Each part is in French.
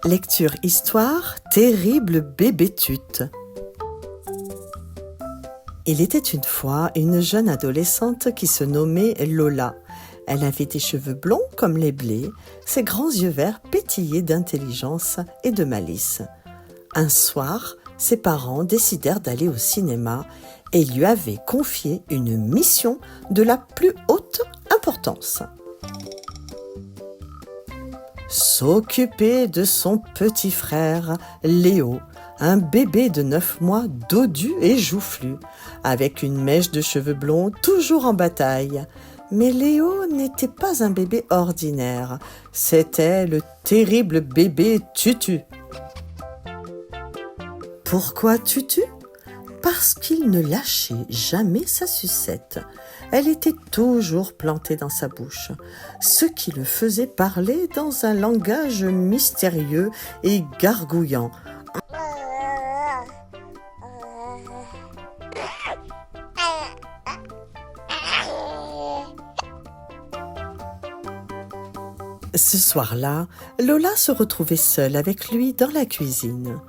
Lecture histoire, terrible bébé-tute. Il était une fois une jeune adolescente qui se nommait Lola. Elle avait des cheveux blonds comme les blés, ses grands yeux verts pétillaient d'intelligence et de malice. Un soir, ses parents décidèrent d'aller au cinéma et lui avaient confié une mission de la plus haute importance. S'occuper de son petit frère, Léo, un bébé de 9 mois dodu et joufflu, avec une mèche de cheveux blonds toujours en bataille. Mais Léo n'était pas un bébé ordinaire, c'était le terrible bébé Tutu. Pourquoi Tutu ? Parce qu'il ne lâchait jamais sa sucette. Elle était toujours plantée dans sa bouche, ce qui le faisait parler dans un langage mystérieux et gargouillant. Ce soir-là, Lola se retrouvait seule avec lui dans la cuisine.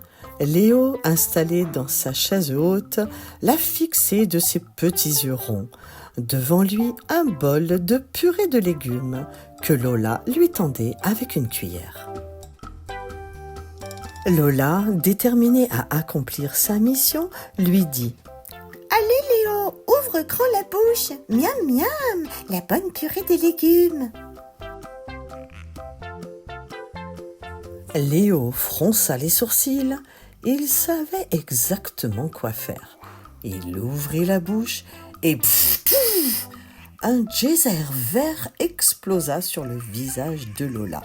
Léo, installé dans sa chaise haute, la fixait de ses petits yeux ronds. Devant lui, un bol de purée de légumes que Lola lui tendait avec une cuillère. Lola, déterminée à accomplir sa mission, lui dit « Allez Léo, ouvre grand la bouche, miam miam, la bonne purée des légumes !» Léo fronça les sourcils. Il savait exactement quoi faire. Il ouvrit la bouche et pfff, un geyser vert explosa sur le visage de Lola.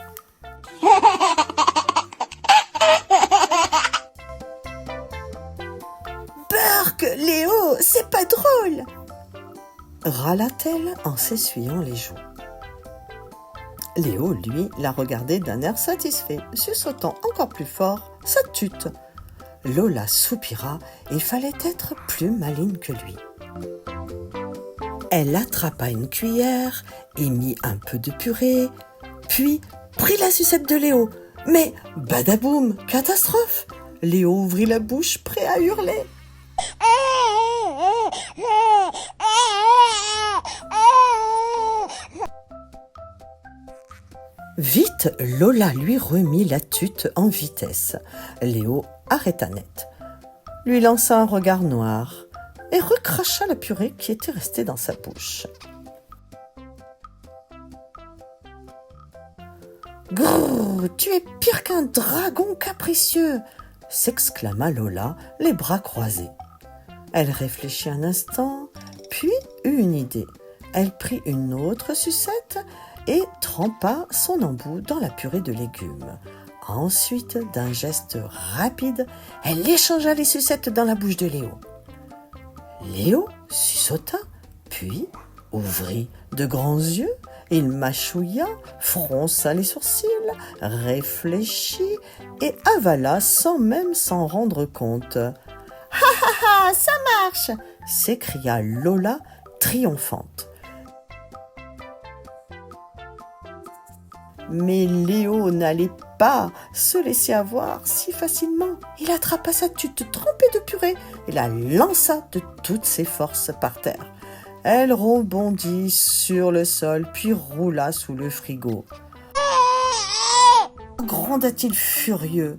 Burk, Léo, c'est pas drôle, râla-t-elle en s'essuyant les joues. Léo, lui, la regardait d'un air satisfait, suçotant encore plus fort sa tute. Lola soupira et fallait être plus maligne que lui. Elle attrapa une cuillère, y mit un peu de purée, puis prit la sucette de Léo. Mais badaboum, catastrophe! Léo ouvrit la bouche, prêt à hurler. Vite, Lola lui remit la tute en vitesse. Léo arrêta net, lui lança un regard noir et recracha la purée qui était restée dans sa bouche. « Grrr, tu es pire qu'un dragon capricieux !» s'exclama Lola, les bras croisés. Elle réfléchit un instant, puis eut une idée. Elle prit une autre sucette et trempa son embout dans la purée de légumes. Ensuite, d'un geste rapide, elle échangea les sucettes dans la bouche de Léo. Léo suçota, puis ouvrit de grands yeux. Il mâchouilla, fronça les sourcils, réfléchit et avala sans même s'en rendre compte. « Ha ha ha, ça marche !» s'écria Lola, triomphante. Mais Léo n'allait pas se laisser avoir si facilement. Il attrapa sa tute trempée de purée et la lança de toutes ses forces par terre. Elle rebondit sur le sol, puis roula sous le frigo. Gronda-t-il furieux.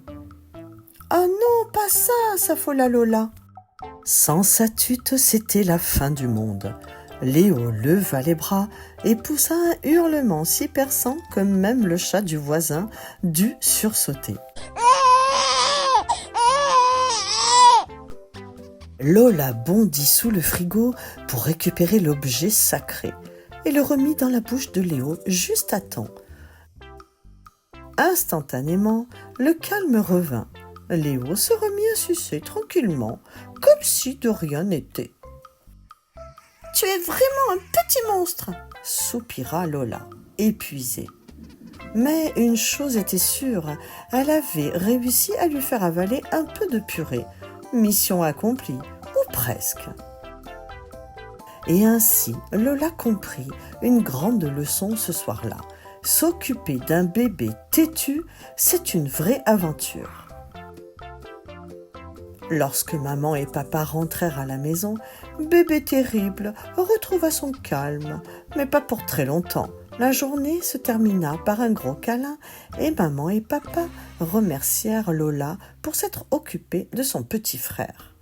« Ah non, pas ça !» s'affola Lola. Sans sa tute, c'était la fin du monde. Léo leva les bras et poussa un hurlement si perçant que même le chat du voisin dut sursauter. Lola bondit sous le frigo pour récupérer l'objet sacré et le remit dans la bouche de Léo juste à temps. Instantanément, le calme revint. Léo se remit à sucer tranquillement, comme si de rien n'était. « Tu es vraiment un petit monstre !» soupira Lola, épuisée. Mais une chose était sûre, elle avait réussi à lui faire avaler un peu de purée. Mission accomplie, ou presque. Et ainsi, Lola comprit une grande leçon ce soir-là. s'occuper d'un bébé têtu, c'est une vraie aventure. Lorsque maman et papa rentrèrent à la maison, bébé terrible retrouva son calme, mais pas pour très longtemps. La journée se termina par un gros câlin et maman et papa remercièrent Lola pour s'être occupée de son petit frère.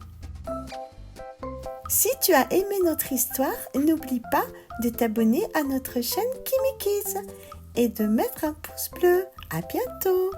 Si tu as aimé notre histoire, n'oublie pas de t'abonner à notre chaîne Kimikids et de mettre un pouce bleu. À bientôt!